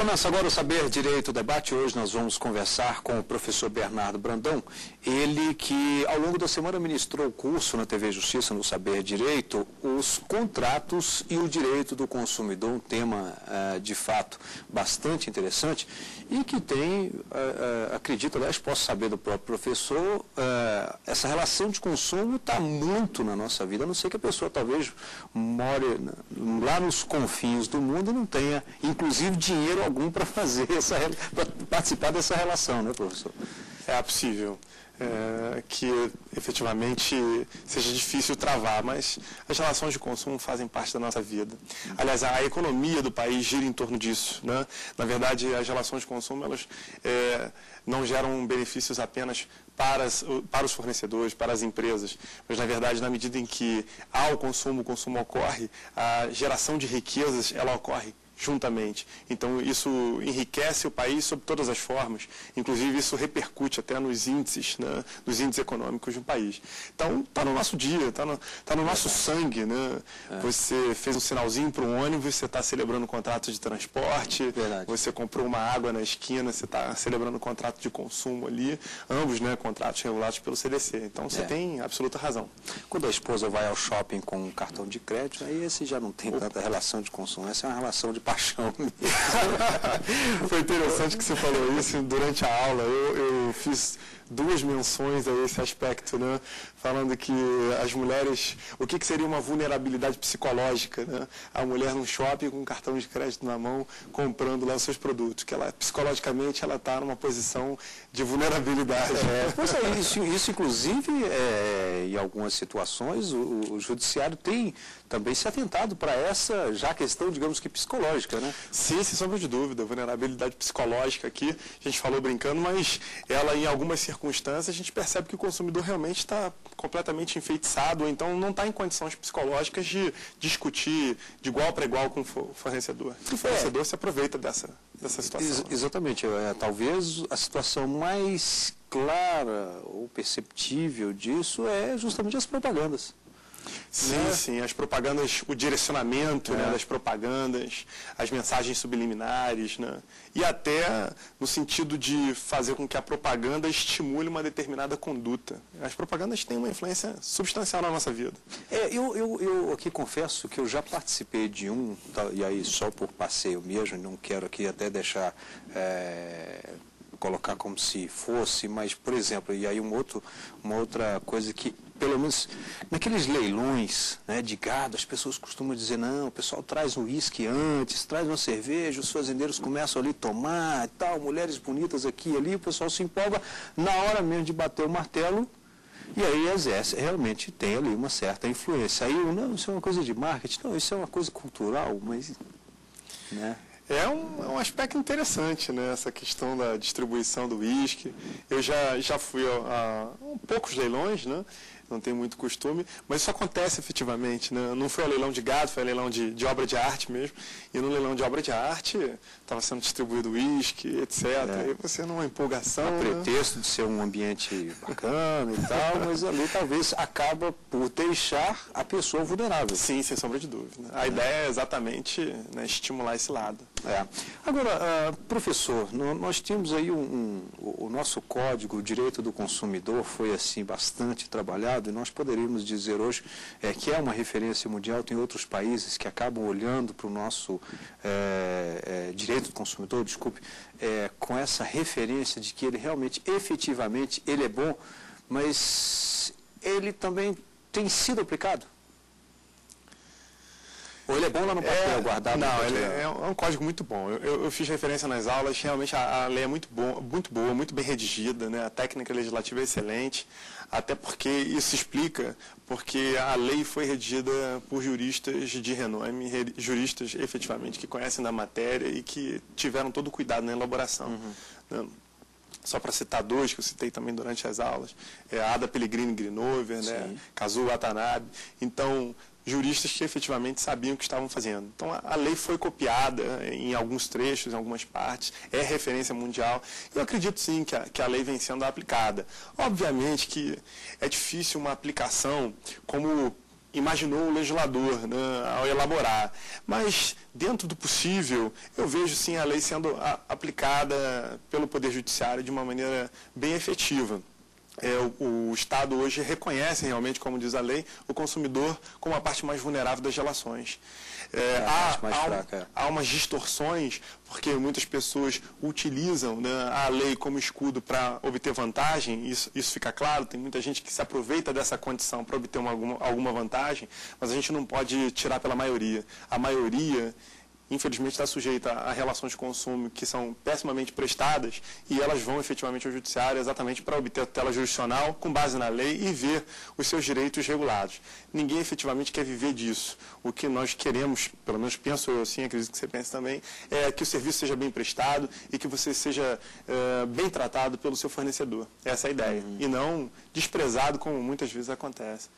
Começa agora o Saber Direito Debate. Hoje nós vamos conversar com o professor Bernardo Brandão, ele que ao longo da semana ministrou o curso na TV Justiça no Saber Direito, os contratos e o direito do consumidor, um tema de fato bastante interessante e que tem, acredito, aliás, posso saber do próprio professor, essa relação de consumo está muito na nossa vida, a não ser que a pessoa talvez more lá nos confins do mundo e não tenha, inclusive, dinheiro algum para fazer para participar dessa relação, né, professor? É possível que efetivamente seja difícil travar, mas as relações de consumo fazem parte da nossa vida. Aliás, a economia do país gira em torno disso, né? Na verdade, as relações de consumo, elas não geram benefícios apenas para os fornecedores, para as empresas, mas na verdade, na medida em que há o consumo ocorre, a geração de riquezas, ela ocorre juntamente. Então, isso enriquece o país sob todas as formas, inclusive isso repercute até nos índices, né, nos índices econômicos de um país. Então, está no nosso dia, está no nosso sangue, né? Você fez um sinalzinho para um ônibus, você está celebrando um contrato de transporte, você comprou uma água na esquina, você está celebrando um contrato de consumo ali, ambos, né, contratos regulados pelo CDC. Então, você tem absoluta razão. Quando a esposa vai ao shopping com um cartão de crédito, aí esse já não tem tanta relação de consumo, essa é uma relação de paixão. Foi interessante que você falou isso durante a aula. Eu fiz duas menções a esse aspecto, né? Falando que as mulheres, o que seria uma vulnerabilidade psicológica, né? A mulher num shopping com um cartão de crédito na mão, comprando lá os seus produtos, que ela psicologicamente ela está numa posição de vulnerabilidade. Pois é, isso inclusive, em algumas situações, o judiciário tem também se atentado para essa já questão, digamos que psicológica, né? Sim, sem sombra de dúvida, vulnerabilidade psicológica aqui, a gente falou brincando, mas ela em algumas circunstâncias a gente percebe que o consumidor realmente está completamente enfeitiçado, ou então não está em condições psicológicas de discutir de igual para igual com o fornecedor. E o fornecedor se aproveita dessa situação. Exatamente, talvez a situação mais clara ou perceptível disso é justamente as propagandas. Sim, sim, as propagandas, o direcionamento né, das propagandas, as mensagens subliminares, né, e até no sentido de fazer com que a propaganda estimule uma determinada conduta. As propagandas têm uma influência substancial na nossa vida. Eu aqui confesso que eu já participei de e aí só por passeio mesmo, não quero aqui até deixar... colocar como se fosse, mas, por exemplo, e aí uma outra coisa que, pelo menos naqueles leilões, né, de gado, as pessoas costumam dizer, não, o pessoal traz um uísque antes, traz uma cerveja, os fazendeiros começam ali a tomar e tal, mulheres bonitas aqui e ali, o pessoal se empolga, na hora mesmo de bater o martelo, e aí exerce, realmente tem ali uma certa influência. Aí, não, isso é uma coisa de marketing, não, isso é uma coisa cultural, mas... né? É um aspecto interessante, né, essa questão da distribuição do uísque. Eu já fui a poucos leilões, né, não tenho muito costume, mas isso acontece efetivamente, né? Não foi um leilão de gado, foi um leilão de obra de arte mesmo, e no leilão de obra de arte estava sendo distribuído uísque, etc. E você numa empolgação... A pretexto de ser um ambiente bacana e tal, mas ali talvez acaba por deixar a pessoa vulnerável. Sim, sem sombra de dúvida. A ideia é exatamente, né, estimular esse lado. Agora, professor, nós temos aí o nosso código, o direito do consumidor, foi assim bastante trabalhado, e nós poderíamos dizer hoje que é uma referência mundial, tem outros países que acabam olhando para o nosso direito do consumidor, com essa referência de que ele realmente, efetivamente, ele é bom, mas ele também tem sido aplicado? Ou ele é bom lá no papel, guardado? Não, ele é um código muito bom. Eu fiz referência nas aulas, realmente a lei é muito boa, muito bem redigida, né? A técnica legislativa é excelente, até porque isso explica porque a lei foi redigida por juristas de renome, juristas efetivamente que conhecem da matéria e que tiveram todo o cuidado na elaboração. Né? Só para citar dois que eu citei também durante as aulas, a Ada Pellegrini Grinover, né? Kazuo Watanabe. Então, juristas que efetivamente sabiam o que estavam fazendo. Então, a lei foi copiada em alguns trechos, em algumas partes, é referência mundial. E eu acredito, sim, que a lei vem sendo aplicada. Obviamente que é difícil uma aplicação como imaginou o legislador, né, ao elaborar. Mas, dentro do possível, eu vejo sim a lei sendo aplicada pelo Poder Judiciário de uma maneira bem efetiva. O Estado hoje reconhece realmente, como diz a lei, o consumidor como a parte mais vulnerável das relações. Há umas distorções, porque muitas pessoas utilizam, né, a lei como escudo para obter vantagem, isso fica claro, tem muita gente que se aproveita dessa condição para obter alguma vantagem, mas a gente não pode tirar pela maioria. A maioria, infelizmente, está sujeita a relações de consumo que são pessimamente prestadas e elas vão efetivamente ao judiciário exatamente para obter a tutela jurisdicional com base na lei e ver os seus direitos regulados. Ninguém efetivamente quer viver disso. O que nós queremos, pelo menos penso eu assim, acredito que você pense também, é que o serviço seja bem prestado e que você seja bem tratado pelo seu fornecedor. Essa é a ideia. E não desprezado como muitas vezes acontece.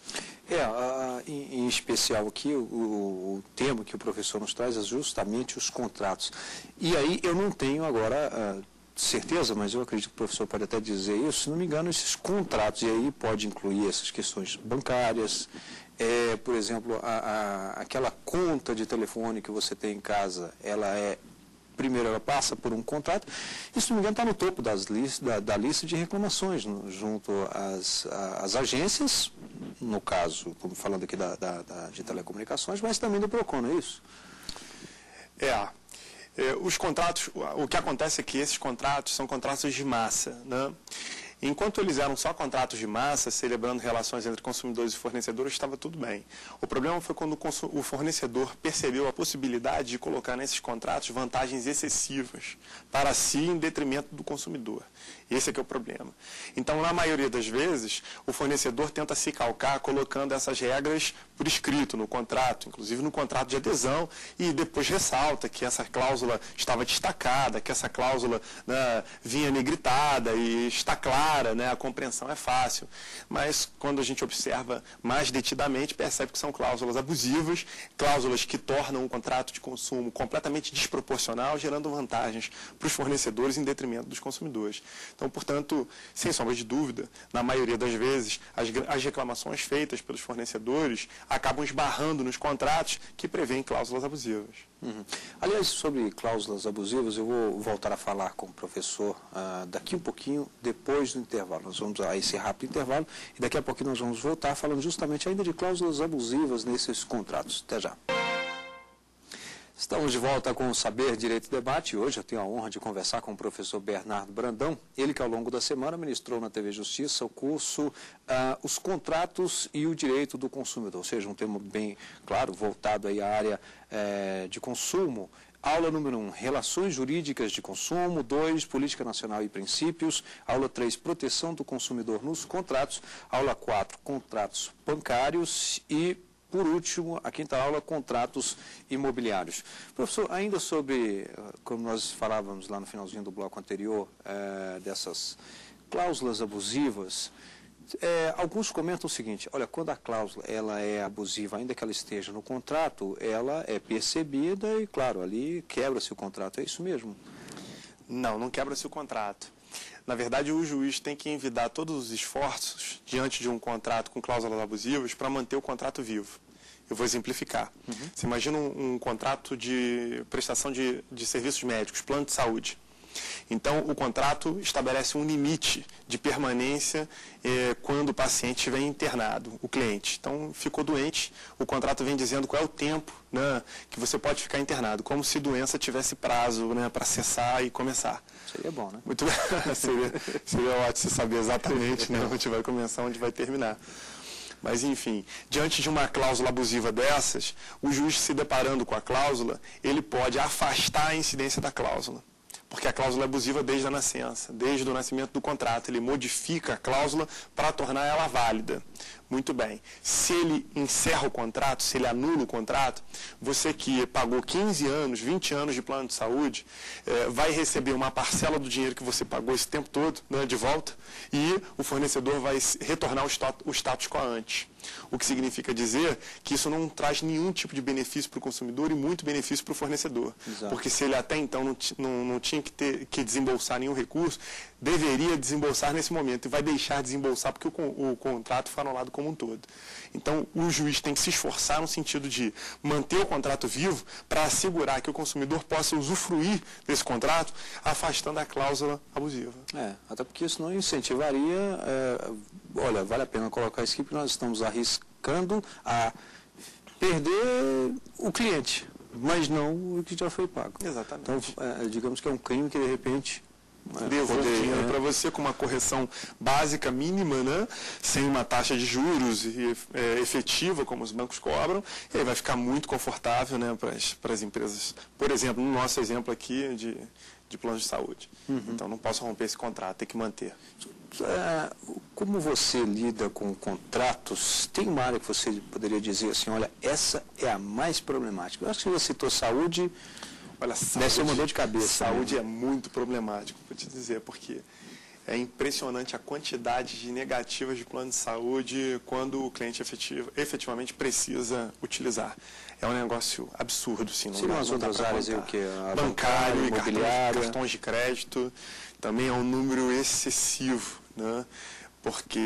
Em especial aqui, o tema que o professor nos traz é justamente os contratos. E aí eu não tenho agora certeza, mas eu acredito que o professor pode até dizer isso, se não me engano, esses contratos, e aí pode incluir essas questões bancárias, por exemplo, aquela conta de telefone que você tem em casa, primeiro ela passa por um contrato, e se não me engano está no topo da lista de reclamações, junto às agências, no caso, como falando aqui de telecomunicações, mas também do PROCON, não é isso? Os contratos, o que acontece é que esses contratos são contratos de massa, né? Enquanto eles eram só contratos de massa, celebrando relações entre consumidores e fornecedores, estava tudo bem. O problema foi quando o fornecedor percebeu a possibilidade de colocar nesses contratos vantagens excessivas para si em detrimento do consumidor. Esse é que é o problema. Então, na maioria das vezes, o fornecedor tenta se calcar colocando essas regras por escrito no contrato, inclusive no contrato de adesão, e depois ressalta que essa cláusula estava destacada, que essa cláusula, né, vinha negritada e está clara, né, a compreensão é fácil. Mas, quando a gente observa mais detidamente, percebe que são cláusulas abusivas, cláusulas que tornam o contrato de consumo completamente desproporcional, gerando vantagens para os fornecedores em detrimento dos consumidores. Então, portanto, sem sombra de dúvida, na maioria das vezes, as reclamações feitas pelos fornecedores acabam esbarrando nos contratos que prevêem cláusulas abusivas. Aliás, sobre cláusulas abusivas, eu vou voltar a falar com o professor daqui um pouquinho, depois do intervalo. Nós vamos a esse rápido intervalo e daqui a pouquinho nós vamos voltar falando justamente ainda de cláusulas abusivas nesses contratos. Até já. Estamos de volta com o Saber Direito e Debate. Hoje eu tenho a honra de conversar com o professor Bernardo Brandão, ele que ao longo da semana ministrou na TV Justiça o curso Os Contratos e o Direito do Consumidor, ou seja, um tema bem claro, voltado aí à área de consumo. Aula número 1, Relações Jurídicas de Consumo. 2, Política Nacional e Princípios. Aula 3, Proteção do Consumidor nos Contratos. Aula 4, Contratos Bancários. E, por último, a quinta aula, contratos imobiliários. Professor, ainda sobre, como nós falávamos lá no finalzinho do bloco anterior, dessas cláusulas abusivas, alguns comentam o seguinte: olha, quando a cláusula ela é abusiva, ainda que ela esteja no contrato, ela é percebida e, claro, ali quebra-se o contrato. É isso mesmo? Não quebra-se o contrato. Na verdade, o juiz tem que envidar todos os esforços diante de um contrato com cláusulas abusivas para manter o contrato vivo. Eu vou exemplificar. Você imagina um contrato de prestação de serviços médicos, plano de saúde. Então, o contrato estabelece um limite de permanência quando o paciente estiver internado, o cliente. Então, ficou doente, o contrato vem dizendo qual é o tempo, né, que você pode ficar internado, como se doença tivesse prazo, né, para cessar e começar. Seria bom, né? Muito bem. seria ótimo saber exatamente, né, onde vai começar, onde vai terminar. Mas, enfim, diante de uma cláusula abusiva dessas, o juiz, se deparando com a cláusula, ele pode afastar a incidência da cláusula. Porque a cláusula é abusiva desde a nascença, desde o nascimento do contrato. Ele modifica a cláusula para tornar ela válida. Muito bem. Se ele encerra o contrato, se ele anula o contrato, você que pagou 15 anos, 20 anos de plano de saúde, vai receber uma parcela do dinheiro que você pagou esse tempo todo, né, de volta, e o fornecedor vai retornar o status quo ante. O que significa dizer que isso não traz nenhum tipo de benefício para o consumidor e muito benefício para o fornecedor. Exato. Porque se ele até então não tinha que desembolsar nenhum recurso, deveria desembolsar nesse momento e vai deixar de desembolsar porque o contrato foi anulado como um todo. Então, o juiz tem que se esforçar no sentido de manter o contrato vivo para assegurar que o consumidor possa usufruir desse contrato, afastando a cláusula abusiva. Até porque isso não incentivaria, olha, vale a pena colocar isso aqui, porque nós estamos arriscando a perder o cliente, mas não o que já foi pago. Exatamente. Então, digamos que é um crime que, de repente, devolve dinheiro para você com uma correção básica mínima, né? Sem uma taxa de juros efetiva, como os bancos cobram, e aí vai ficar muito confortável, né, para as empresas. Por exemplo, no nosso exemplo aqui de plano de saúde. Então, não posso romper esse contrato, tem que manter. Como você lida com contratos, tem uma área que você poderia dizer assim, olha, essa é a mais problemática. Eu acho que você citou saúde. Olha, saúde, deve ser uma dor de cabeça. Saúde é muito problemático, vou te dizer, porque é impressionante a quantidade de negativas de plano de saúde quando o cliente efetivamente precisa utilizar. É um negócio absurdo, sim. Não as outras áreas aí, o que? Bancário, imobiliário, cartões de crédito, também é um número excessivo, né? Porque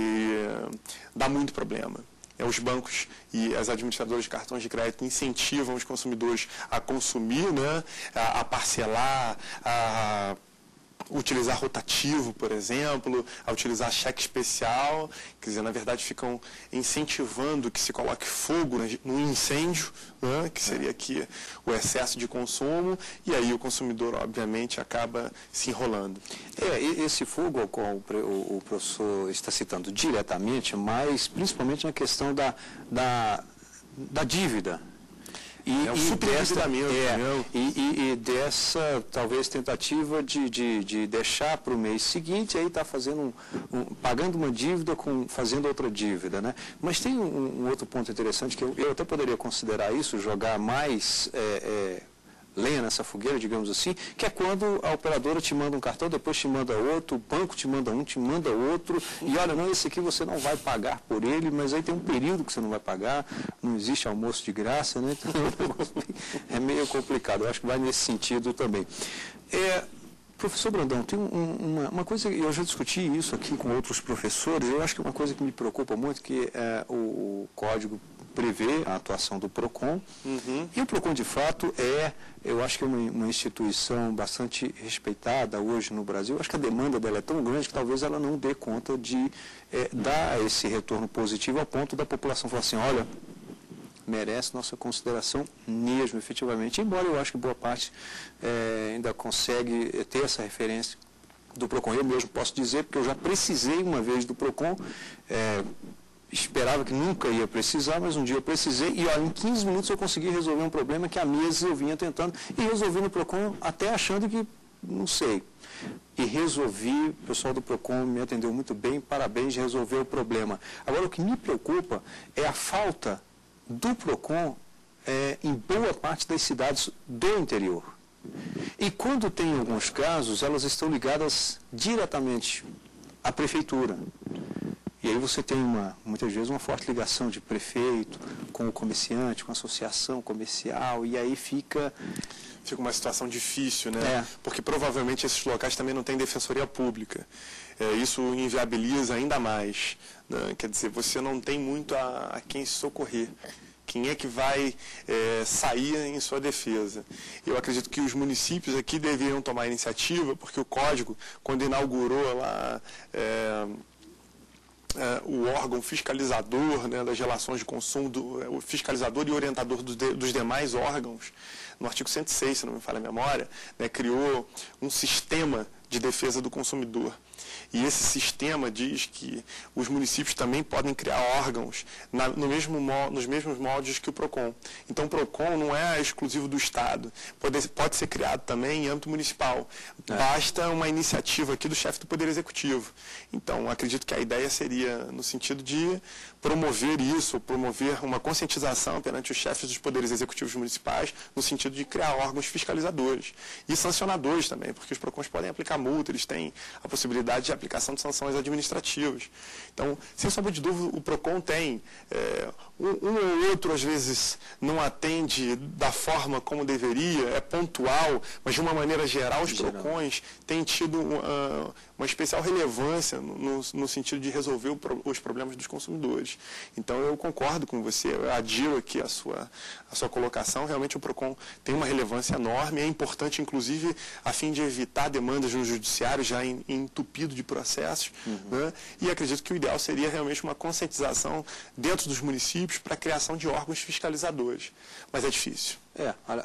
dá muito problema. Os bancos e as administradoras de cartões de crédito incentivam os consumidores a consumir, né, a parcelar, a utilizar rotativo, por exemplo, a utilizar cheque especial, quer dizer, na verdade ficam incentivando que se coloque fogo no incêndio, né, que seria aqui o excesso de consumo, e aí o consumidor, obviamente, acaba se enrolando. Esse fogo ao qual o professor está citando diretamente, mas principalmente na questão da dívida. O superendividamento. E dessa, talvez, tentativa de deixar para o mês seguinte, aí está fazendo pagando uma dívida, fazendo outra dívida, né? Mas tem um outro ponto interessante, que eu até poderia considerar isso, jogar mais lenha nessa fogueira, digamos assim, que é quando a operadora te manda um cartão, depois te manda outro, o banco te manda um, te manda outro, e olha, não, esse aqui você não vai pagar por ele, mas aí tem um período que você não vai pagar, não existe almoço de graça, né? Então, é meio complicado, eu acho que vai nesse sentido também. Professor Brandão, tem uma coisa, eu já discuti isso aqui com outros professores, eu acho que é uma coisa que me preocupa muito, que o código prevê a atuação do PROCON, e o PROCON, de fato, eu acho que é uma instituição bastante respeitada hoje no Brasil. Eu acho que a demanda dela é tão grande que talvez ela não dê conta de dar esse retorno positivo a ponto da população falar assim, olha, merece nossa consideração mesmo, efetivamente. Embora eu acho que boa parte ainda consegue ter essa referência do PROCON. Eu mesmo posso dizer, porque eu já precisei uma vez do PROCON, esperava que nunca ia precisar, mas um dia eu precisei e olha, em 15 minutos eu consegui resolver um problema que há meses eu vinha tentando e resolvi no PROCON até achando que, não sei, e resolvi, o pessoal do PROCON me atendeu muito bem, parabéns, resolveu o problema. Agora, o que me preocupa é a falta do PROCON em boa parte das cidades do interior. E quando tem alguns casos, elas estão ligadas diretamente à prefeitura. E aí você tem, muitas vezes, uma forte ligação de prefeito com o comerciante, com a associação comercial, e aí fica uma situação difícil, né? Porque provavelmente esses locais também não têm defensoria pública. Isso inviabiliza ainda mais, né? Quer dizer, você não tem muito a quem se socorrer. Quem é que vai sair em sua defesa? Eu acredito que os municípios aqui deveriam tomar a iniciativa, porque o Código, quando inaugurou lá o órgão fiscalizador, né, das relações de consumo, o fiscalizador e orientador dos demais órgãos, no artigo 106, se não me falha a memória, né, criou um sistema de defesa do consumidor. E esse sistema diz que os municípios também podem criar órgãos nos mesmos moldes que o PROCON. Então, o PROCON não é exclusivo do Estado. Pode ser criado também em âmbito municipal. Basta uma iniciativa aqui do chefe do Poder Executivo. Então, acredito que a ideia seria no sentido de promover isso, promover uma conscientização perante os chefes dos poderes executivos municipais, no sentido de criar órgãos fiscalizadores e sancionadores também, porque os PROCONs podem aplicar multa, eles têm a possibilidade possibilidade de aplicação de sanções administrativas. Então, sem sombra de dúvida, o PROCON tem, um ou outro às vezes não atende da forma como deveria, é pontual, mas de uma maneira geral os PROCONs têm tido uma especial relevância no sentido de resolver os problemas dos consumidores. Então, eu concordo com você, eu adiro aqui a sua colocação, realmente o PROCON tem uma relevância enorme, é importante, inclusive, a fim de evitar demandas no judiciário já entupido de processos, né? E acredito que o ideal seria realmente uma conscientização dentro dos municípios para a criação de órgãos fiscalizadores, mas é difícil.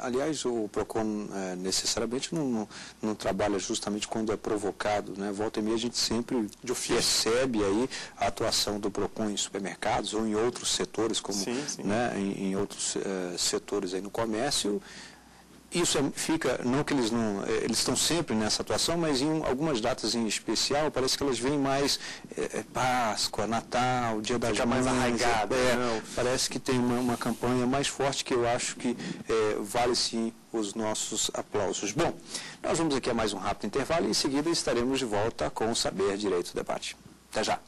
Aliás, o PROCON necessariamente não trabalha justamente quando é provocado, né? Volta e meia a gente sempre percebe aí a atuação do PROCON em supermercados ou em outros setores, como sim. Né, em outros setores aí no comércio. Isso fica, não que eles estão sempre nessa atuação, mas em algumas datas em especial, parece que elas vêm mais Páscoa, Natal, Dia das Mães. Mais arraigada. Parece que tem uma campanha mais forte que eu acho que vale sim os nossos aplausos. Bom, nós vamos aqui a mais um rápido intervalo e em seguida estaremos de volta com o Saber Direito Debate. Até já!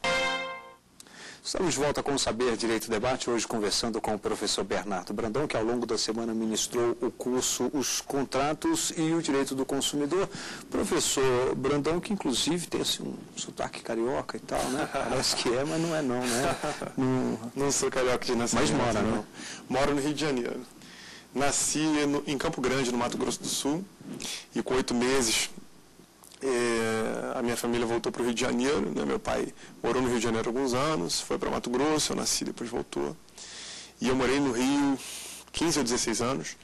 Estamos de volta com o Saber Direito Debate, hoje conversando com o professor Bernardo Brandão, que ao longo da semana ministrou o curso Os Contratos e o Direito do Consumidor. Professor Brandão, que inclusive tem assim, um sotaque carioca e tal, né? Parece que é, mas não é não, né? Não sou carioca de nascimento. Mas mora, não? Moro no Rio de Janeiro. Nasci em Campo Grande, no Mato Grosso do Sul, e com 8 meses... a minha família voltou para o Rio de Janeiro, né? Meu pai morou no Rio de Janeiro há alguns anos, foi para Mato Grosso, eu nasci, depois voltou. E eu morei no Rio 15 ou 16 anos,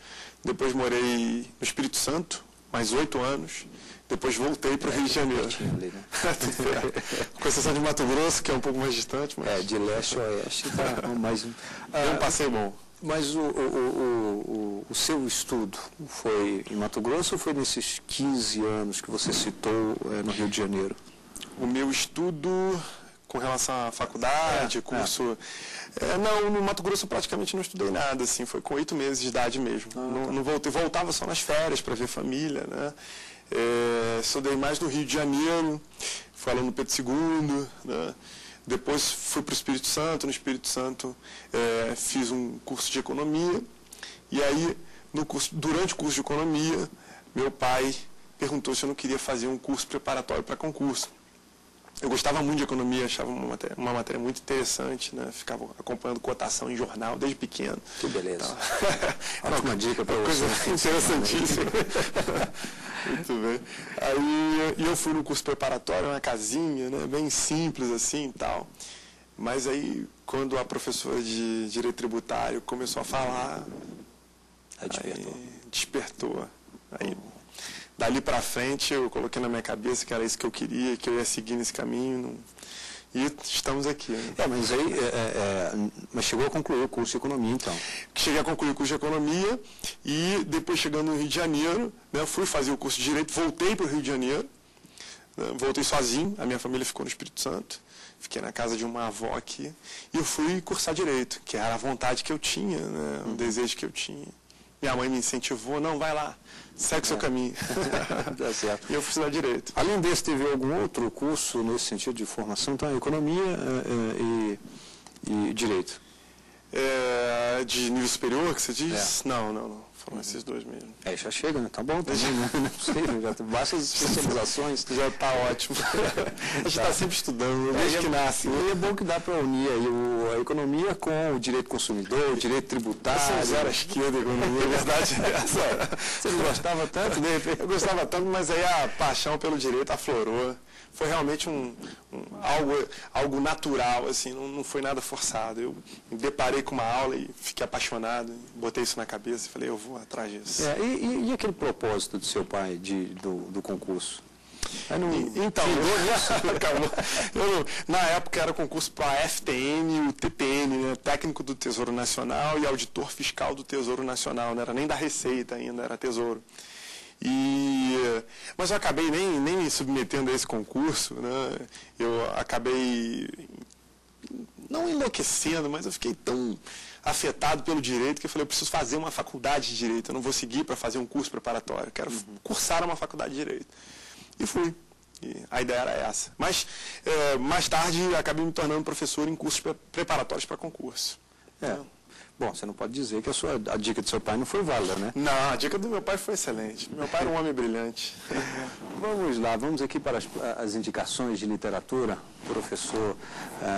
depois morei no Espírito Santo, mais 8 anos, depois voltei para o Rio de Janeiro. Ali, né? Com exceção de Mato Grosso, que é um pouco mais distante. Mas... de leste a oeste, tá mais... um passeio bom. Mas o seu estudo foi em Mato Grosso ou foi nesses 15 anos que você citou no Rio de Janeiro? O meu estudo com relação à faculdade, curso... não, no Mato Grosso eu praticamente não estudei nada, assim, foi com 8 meses de idade mesmo. Não voltava só nas férias para ver família, né? Estudei mais no Rio de Janeiro, fui aluno no Pedro II, né? Depois fui para o Espírito Santo, no Espírito Santo fiz um curso de economia, e aí, durante o curso de economia, meu pai perguntou se eu não queria fazer um curso preparatório para concurso. Eu gostava muito de economia, achava uma matéria muito interessante, né? Ficava acompanhando cotação em jornal desde pequeno. Que beleza. Então, ótima dica para você. Coisa interessantíssima. Muito bem. Aí eu fui no curso preparatório, uma casinha, né? Bem simples assim e tal. Mas aí, quando a professora de Direito Tributário começou a falar, despertou. Aí, dali para frente, eu coloquei na minha cabeça que era isso que eu queria, que eu ia seguir nesse caminho. E estamos aqui. Né? Mas chegou a concluir o curso de economia, então? Cheguei a concluir o curso de economia e depois, chegando no Rio de Janeiro, né, fui fazer o curso de Direito, voltei para o Rio de Janeiro, né, voltei sozinho, a minha família ficou no Espírito Santo, fiquei na casa de uma avó aqui, e eu fui cursar Direito, que era a vontade que eu tinha, né, o desejo que eu tinha. Minha mãe me incentivou, não, vai lá, segue o seu caminho. Tá certo. E eu fui estudar Direito. Além desse, teve algum outro curso nesse sentido de formação? Então, economia e Direito? De nível superior, que você diz? Não. Foram esses dois mesmo. Já chega, né? Tá bom também, não é possível. Já basta as especializações. Já está ótimo. A gente está sempre estudando, desde que nasce. E é bom que dá para unir aí a economia com o direito consumidor, o direito tributário. São zero à esquerda, economia, a verdade é essa. Você não gostava tanto? Eu gostava tanto, mas aí a paixão pelo direito aflorou. Foi realmente algo natural, assim, não foi nada forçado. Eu me deparei com uma aula e fiquei apaixonado, botei isso na cabeça e falei, eu vou atrás disso. E aquele propósito do seu pai do concurso? Então, na época era concurso para a FTN e o TPN, né, Técnico do Tesouro Nacional e Auditor Fiscal do Tesouro Nacional, não era nem da Receita ainda, era Tesouro. Mas eu acabei nem me submetendo a esse concurso, né? Eu acabei não enlouquecendo, mas eu fiquei tão afetado pelo direito que eu falei, eu preciso fazer uma faculdade de direito, eu não vou seguir para fazer um curso preparatório, eu quero cursar uma faculdade de direito. E fui. E a ideia era essa. Mas, mais tarde, acabei me tornando professor em cursos preparatórios para concurso. Bom, você não pode dizer que a dica do seu pai não foi válida, né? Não, a dica do meu pai foi excelente. Meu pai era um homem brilhante. Vamos lá, vamos aqui para as indicações de literatura. O professor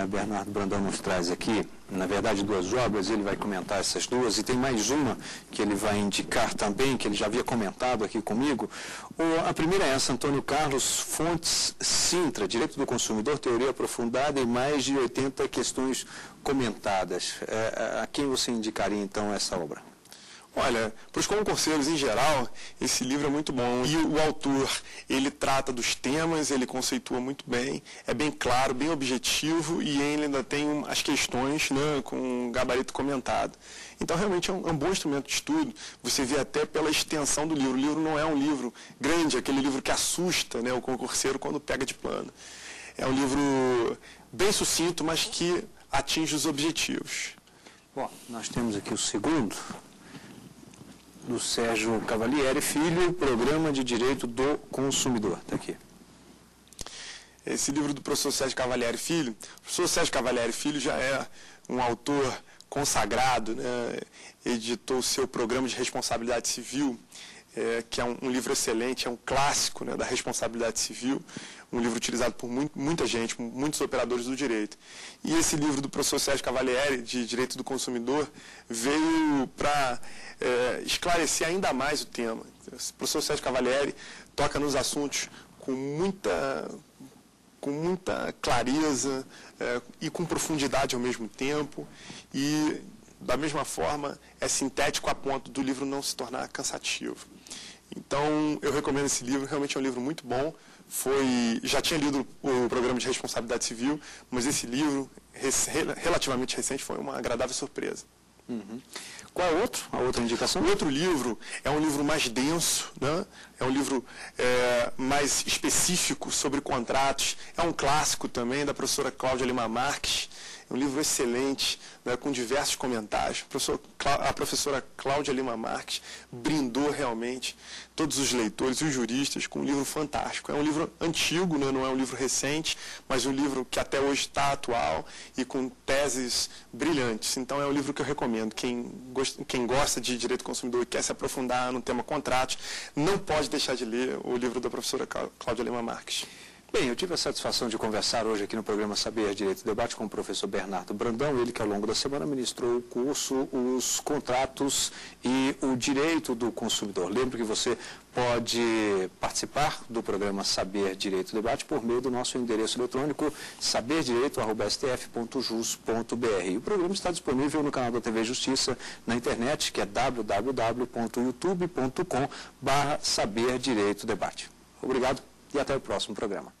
Bernardo Brandão nos traz aqui, na verdade, 2 obras, ele vai comentar essas 2, e tem mais uma que ele vai indicar também, que ele já havia comentado aqui comigo. A primeira é essa, Antônio Carlos Fontes Sintra, Direito do Consumidor, Teoria Aprofundada e mais de 80 questões comentadas. A quem você indicaria, então, essa obra? Olha, para os concurseiros em geral, esse livro é muito bom. E o autor, ele trata dos temas, ele conceitua muito bem, é bem claro, bem objetivo, e ele ainda tem as questões, né, com um gabarito comentado. Então, realmente é um bom instrumento de estudo. Você vê até pela extensão do livro. O livro não é um livro grande, aquele livro que assusta, né, o concurseiro quando pega de plano. É um livro bem sucinto, mas que atinge os objetivos. Bom, nós temos aqui o segundo, do Sérgio Cavalieri Filho, Programa de Direito do Consumidor. Está aqui. Esse livro do professor Sérgio Cavalieri Filho, o professor Sérgio Cavalieri Filho já é um autor consagrado, né? Editou o seu Programa de Responsabilidade Civil, que é um livro excelente, é um clássico, né, da responsabilidade civil, um livro utilizado por muita gente, muitos operadores do direito. E esse livro do professor Sérgio Cavalieri, de Direito do Consumidor, veio para esclarecer ainda mais o tema. O professor Sérgio Cavalieri toca nos assuntos com muita clareza e com profundidade ao mesmo tempo, e da mesma forma é sintético a ponto do livro não se tornar cansativo. Então, eu recomendo esse livro, realmente é um livro muito bom. Já tinha lido o Programa de Responsabilidade Civil, mas esse livro, relativamente recente, foi uma agradável surpresa. Uhum. Qual é a outra indicação? O outro livro é um livro mais denso, né? É um livro mais específico sobre contratos. É um clássico também, da professora Cláudia Lima Marques. É um livro excelente, né, com diversos comentários. A professora Cláudia Lima Marques brindou realmente todos os leitores e os juristas com um livro fantástico. É um livro antigo, né, não é um livro recente, mas um livro que até hoje está atual e com teses brilhantes. Então é um livro que eu recomendo. Quem gosta de direito do consumidor e quer se aprofundar no tema contratos, não pode deixar de ler o livro da professora Cláudia Lima Marques. Bem, eu tive a satisfação de conversar hoje aqui no programa Saber Direito e Debate com o professor Bernardo Brandão, ele que ao longo da semana ministrou o curso Os Contratos e o Direito do Consumidor. Lembro que você pode participar do programa Saber Direito e Debate por meio do nosso endereço eletrônico saberdireito@stf.jus.br. O programa está disponível no canal da TV Justiça na internet, que é www.youtube.com/saberdireitodebate. Obrigado e até o próximo programa.